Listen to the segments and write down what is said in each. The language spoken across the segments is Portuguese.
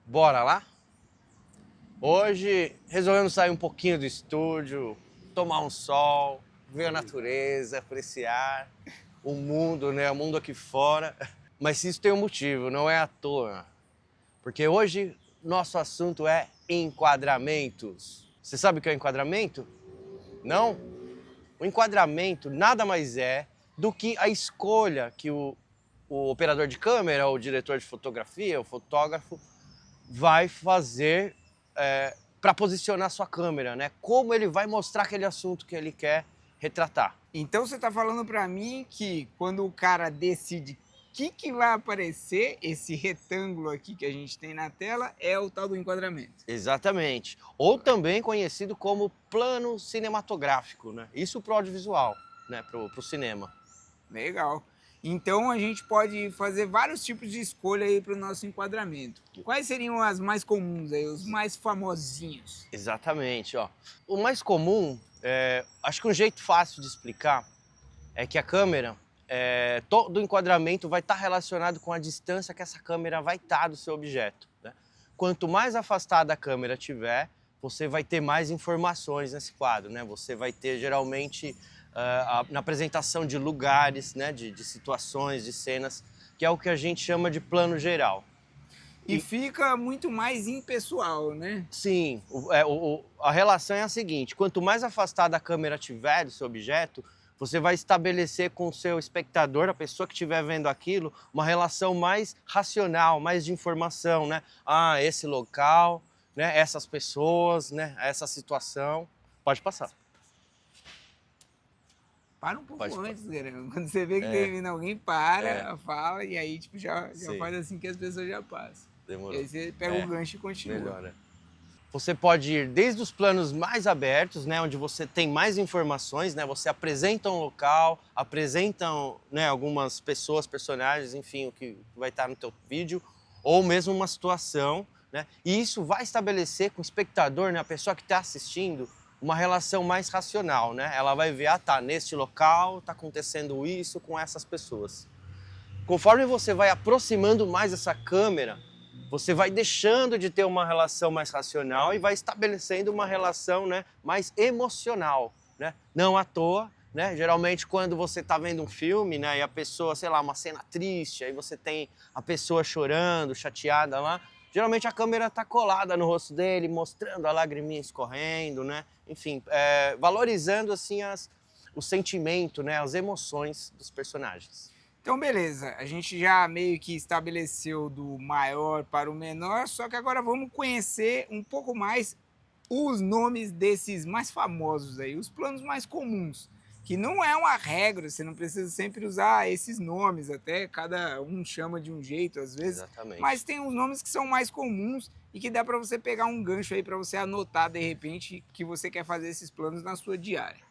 Bora lá? Hoje resolvemos sair um pouquinho do estúdio, tomar um sol, ver a natureza, apreciar o mundo, né? O mundo aqui fora. Mas isso tem um motivo, não é à toa. Porque hoje nosso assunto é enquadramentos. Você sabe o que é enquadramento? Não? O enquadramento nada mais é do que a escolha que o operador de câmera, o diretor de fotografia, o fotógrafo, vai fazer para posicionar sua câmera, né? Como ele vai mostrar aquele assunto que ele quer retratar. Então você está falando para mim que quando o cara decide o que vai aparecer, esse retângulo aqui que a gente tem na tela é o tal do enquadramento. Exatamente. Ou também conhecido como plano cinematográfico, né? Isso pro audiovisual, né? Pro cinema. Legal. Então a gente pode fazer vários tipos de escolha aí para o nosso enquadramento. Quais seriam as mais comuns aí, os mais famosinhos? Exatamente, ó. O mais comum, acho que um jeito fácil de explicar é que a câmera, todo o enquadramento vai estar relacionado com a distância que essa câmera vai estar do seu objeto, né? Quanto mais afastada a câmera tiver, você vai ter mais informações nesse quadro, né? Você vai ter geralmente na apresentação de lugares, né? De situações, de cenas, que é o que a gente chama de plano geral. E fica muito mais impessoal, né? Sim, a relação é a seguinte: quanto mais afastada a câmera tiver do seu objeto, você vai estabelecer com o seu espectador, a pessoa que estiver vendo aquilo, uma relação mais racional, mais de informação, né? Ah, esse local, né? Essas pessoas, né? Essa situação. Pode passar. Para um pouco Pode. antes, cara. Quando você vê que É, termina, alguém para, é, fala e aí tipo, já sim, faz assim que as pessoas já passam. E demorou. aí você pega o É, gancho e continua. melhor. Você pode ir desde os planos mais abertos, né, onde você tem mais informações, né, você apresenta um local, apresentam, né, algumas pessoas, personagens, enfim, o que vai estar no teu vídeo, ou mesmo uma situação, né, e isso vai estabelecer com o espectador, né, a pessoa que está assistindo, uma relação mais racional, né? Ela vai ver, ah, tá, neste local está acontecendo isso com essas pessoas. Conforme você vai aproximando mais essa câmera, você vai deixando de ter uma relação mais racional e vai estabelecendo uma relação, né, mais emocional, né? Não à toa, né? Geralmente quando você está vendo um filme, né, e a pessoa, sei lá, uma cena triste, aí você tem a pessoa chorando, chateada lá, geralmente a câmera está colada no rosto dele, mostrando a lagriminha escorrendo, né? Enfim, valorizando assim o sentimento, né, as emoções dos personagens. Então, beleza, a gente já meio que estabeleceu do maior para o menor, só que agora vamos conhecer um pouco mais os nomes desses mais famosos aí, os planos mais comuns, que não é uma regra, você não precisa sempre usar esses nomes, até cada um chama de um jeito às vezes, Exatamente. mas tem uns nomes que são mais comuns e que dá para você pegar um gancho aí para você anotar de repente que você quer fazer esses planos na sua diária.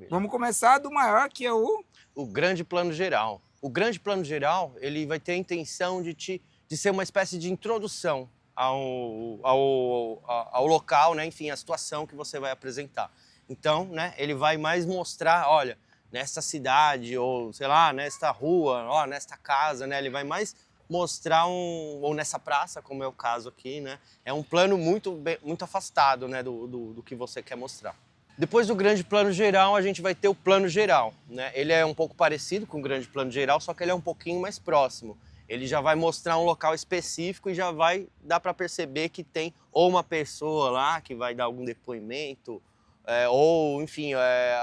Vamos começar do maior, que é O grande plano geral. O grande plano geral, ele vai ter a intenção de ser uma espécie de introdução ao local, né? Enfim, a situação que você vai apresentar. Então, né, ele vai mais mostrar, olha, nesta cidade, ou sei lá, nesta rua, ó, nesta casa, né? Ele vai mais mostrar ou nessa praça, como é o caso aqui, né? É um plano muito afastado, né, do que você quer mostrar. Depois do grande plano geral, a gente vai ter o plano geral, né? Ele é um pouco parecido com o grande plano geral, só que ele é um pouquinho mais próximo. Ele já vai mostrar um local específico e já vai dar para perceber que tem ou uma pessoa lá que vai dar algum depoimento, ou, enfim,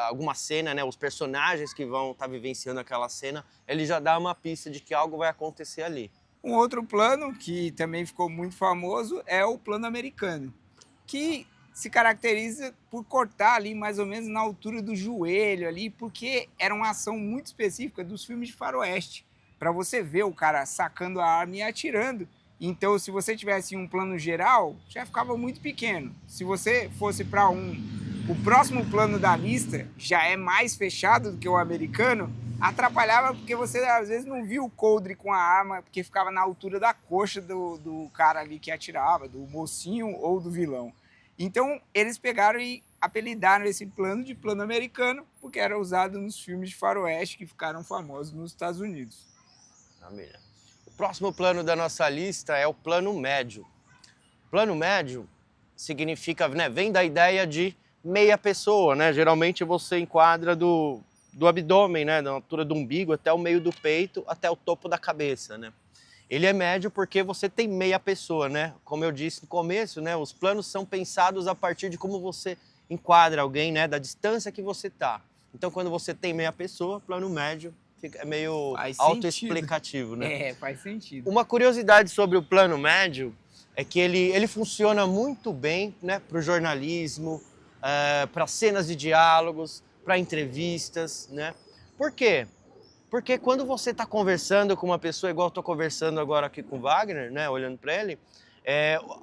alguma cena, né? Os personagens que vão estar vivenciando aquela cena, ele já dá uma pista de que algo vai acontecer ali. um outro plano que também ficou muito famoso, é o plano americano, que se caracteriza por cortar ali mais ou menos na altura do joelho ali, porque era uma ação muito específica dos filmes de faroeste, para você ver o cara sacando a arma e atirando. Então, se você tivesse um plano geral, já ficava muito pequeno. Se você fosse para o próximo plano da lista já é mais fechado do que o americano, atrapalhava porque você às vezes não via o coldre com a arma, porque ficava na altura da coxa do cara ali que atirava, do mocinho ou do vilão. Então eles pegaram e apelidaram esse plano de plano americano, porque era usado nos filmes de faroeste que ficaram famosos nos Estados Unidos. Maravilha. O próximo plano da nossa lista é o plano médio. Plano médio significa, né, vem da ideia de meia pessoa, né? Geralmente você enquadra do abdômen, né, da altura do umbigo até o meio do peito, até o topo da cabeça, né? Ele é médio porque você tem meia pessoa, né? Como eu disse no começo, né, os planos são pensados a partir de como você enquadra alguém, né, da distância que você tá. Então, quando você tem meia pessoa, plano médio é meio Faz autoexplicativo, né? É, faz sentido. Uma curiosidade sobre o plano médio é que ele funciona muito bem, né, para o jornalismo, para cenas de diálogos, para entrevistas, né? Por quê? Porque quando você está conversando com uma pessoa, igual eu estou conversando agora aqui com o Wagner, né, olhando para ele,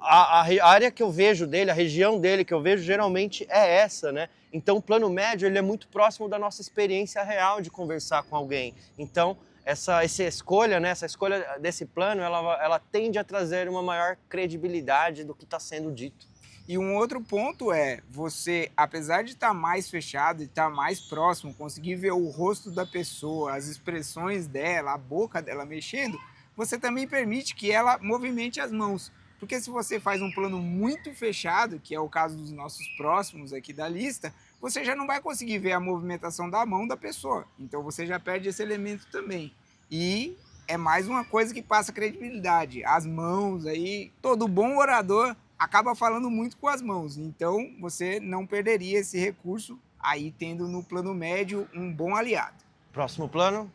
a área que eu vejo dele, a região dele que eu vejo, geralmente é essa, né? Então, o plano médio ele é muito próximo da nossa experiência real de conversar com alguém. Então, essa escolha, né, essa escolha desse plano, ela tende a trazer uma maior credibilidade do que está sendo dito. E um outro ponto é, você, apesar de estar mais fechado e estar mais próximo, conseguir ver o rosto da pessoa, as expressões dela, a boca dela mexendo, você também permite que ela movimente as mãos. Porque se você faz um plano muito fechado, que é o caso dos nossos próximos aqui da lista, você já não vai conseguir ver a movimentação da mão da pessoa. Então você já perde esse elemento também. E é mais uma coisa que passa credibilidade. As mãos aí, todo bom orador acaba falando muito com as mãos, então você não perderia esse recurso aí tendo no plano médio um bom aliado. Próximo plano?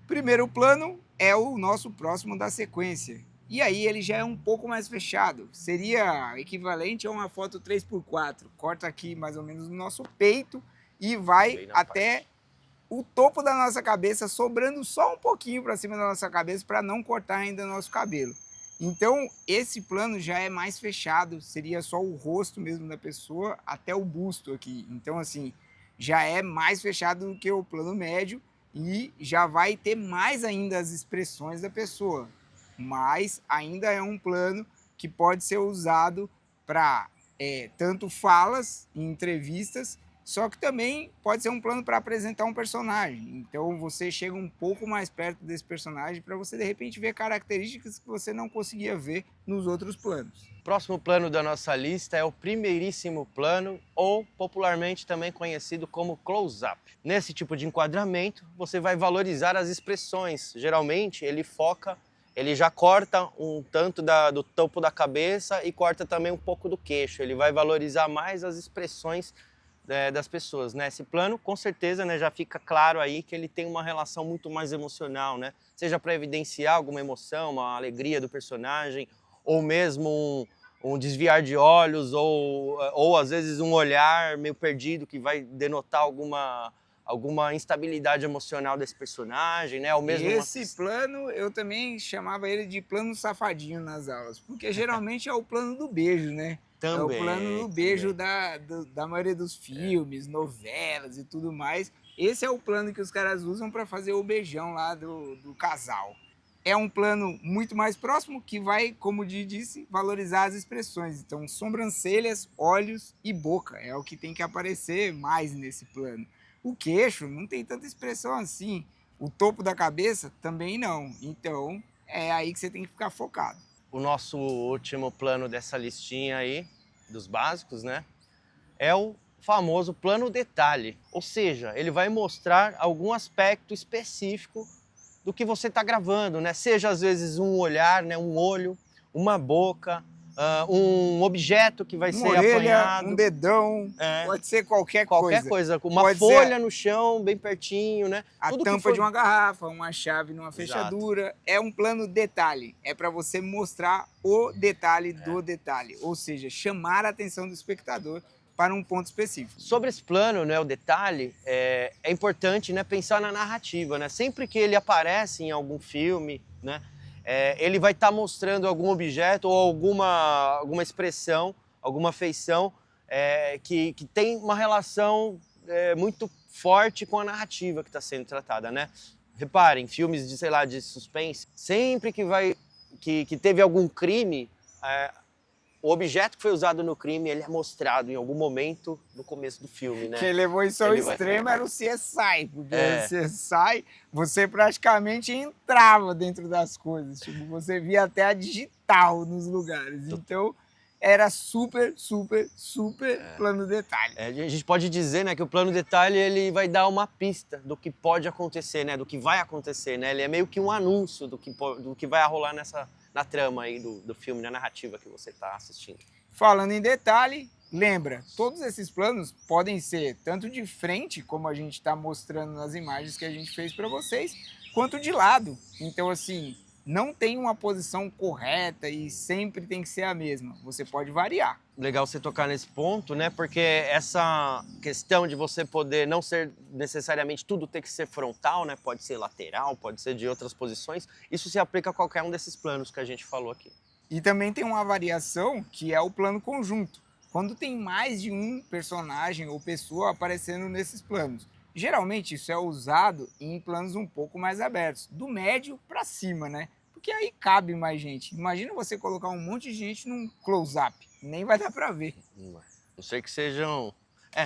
Primeiro plano é o nosso próximo da sequência, e aí ele já é um pouco mais fechado, seria equivalente a uma foto 3x4, corta aqui mais ou menos no nosso peito e vai até o topo da nossa cabeça, sobrando só um pouquinho para cima da nossa cabeça para não cortar ainda o nosso cabelo. Então, esse plano já é mais fechado, seria só o rosto mesmo da pessoa até o busto aqui. Então, assim, já é mais fechado do que o plano médio e já vai ter mais ainda as expressões da pessoa. Mas ainda é um plano que pode ser usado para tanto falas em entrevistas, só que também pode ser um plano para apresentar um personagem. Então você chega um pouco mais perto desse personagem para você de repente ver características que você não conseguia ver nos outros planos. Próximo plano da nossa lista é o primeiríssimo plano, ou popularmente também conhecido como close-up. Nesse tipo de enquadramento, você vai valorizar as expressões. Geralmente ele já corta um tanto do topo da cabeça e corta também um pouco do queixo. Ele vai valorizar mais as expressões das pessoas, né? Esse plano, com certeza, né, já fica claro aí que ele tem uma relação muito mais emocional, né? Seja para evidenciar alguma emoção, uma alegria do personagem, ou mesmo um desviar de olhos, ou às vezes um olhar meio perdido que vai denotar alguma instabilidade emocional desse personagem, né? Ou mesmo Esse plano, eu também chamava ele de plano safadinho nas aulas, porque geralmente é o plano do beijo, né? Também, é o plano do beijo da maioria dos filmes, novelas e tudo mais. Esse é o plano que os caras usam para fazer o beijão lá do casal. É um plano muito mais próximo que vai, como o Di disse, valorizar as expressões. Então, sobrancelhas, olhos e boca é o que tem que aparecer mais nesse plano. O queixo não tem tanta expressão assim. O topo da cabeça também não. Então, é aí que você tem que ficar focado. O nosso último plano dessa listinha aí, dos básicos, né? É o famoso plano detalhe. Ou seja, ele vai mostrar algum aspecto específico do que você está gravando, né? Seja às vezes um olhar, né? Um olho, uma boca, um objeto que vai ser orelha, apanhado. Um dedão, pode ser qualquer coisa. Uma pode folha no chão, bem pertinho, né? A Tudo tampa de uma garrafa, uma chave numa fechadura. Exato. É um plano detalhe. É para você mostrar o detalhe do detalhe. Ou seja, chamar a atenção do espectador para um ponto específico. Sobre esse plano, né, o detalhe, é importante, né, pensar na narrativa, né? Sempre que ele aparece em algum filme, né, ele vai estar mostrando algum objeto ou alguma expressão, alguma feição que tem uma relação muito forte com a narrativa que está sendo tratada, né? Reparem, filmes de, sei lá, de suspense, sempre que teve algum crime, o objeto que foi usado no crime, ele é mostrado em algum momento no começo do filme, né? Quem levou isso ao extremo era o CSI, porque o CSI, você praticamente entrava dentro das coisas, tipo, você via até a digital total nos lugares. Então, era super plano detalhe. A gente pode dizer, né, que o plano detalhe ele vai dar uma pista do que pode acontecer, né, do que vai acontecer, né? Ele é meio que um anúncio do que vai rolar na trama aí do filme, na narrativa que você está assistindo. Falando em detalhe, lembra, todos esses planos podem ser tanto de frente, como a gente está mostrando nas imagens que a gente fez para vocês, quanto de lado. Então, assim, não tem uma posição correta e sempre tem que ser a mesma. Você pode variar. Legal você tocar nesse ponto, né? Porque essa questão de você poder não ser necessariamente tudo ter que ser frontal, né? Pode ser lateral, pode ser de outras posições. Isso se aplica a qualquer um desses planos que a gente falou aqui. E também tem uma variação que é o plano conjunto, quando tem mais de um personagem ou pessoa aparecendo nesses planos. Geralmente isso é usado em planos um pouco mais abertos, do médio para cima, né? Porque aí cabe mais gente. Imagina você colocar um monte de gente num close-up, nem vai dar para ver. Não sei que sejam...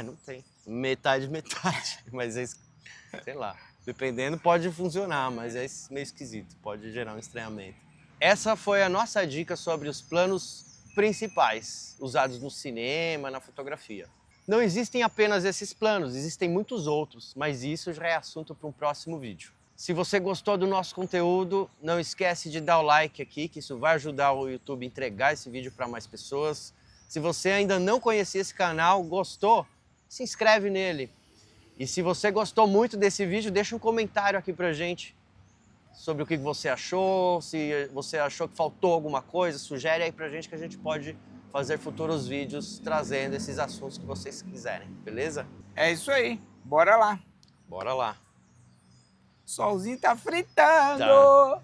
não tem. Metade, mas sei lá. Dependendo pode funcionar, mas é meio esquisito, pode gerar um estranhamento. Essa foi a nossa dica sobre os planos principais usados no cinema, na fotografia. Não existem apenas esses planos, existem muitos outros, mas isso já é assunto para um próximo vídeo. Se você gostou do nosso conteúdo, não esquece de dar o like aqui, que isso vai ajudar o YouTube a entregar esse vídeo para mais pessoas. Se você ainda não conhecia esse canal, gostou, se inscreve nele. E se você gostou muito desse vídeo, deixa um comentário aqui pra gente sobre o que você achou, se você achou que faltou alguma coisa, sugere aí pra gente que a gente pode fazer futuros vídeos trazendo esses assuntos que vocês quiserem, beleza? É isso aí, bora lá. Bora lá. Solzinho tá fritando. Tá.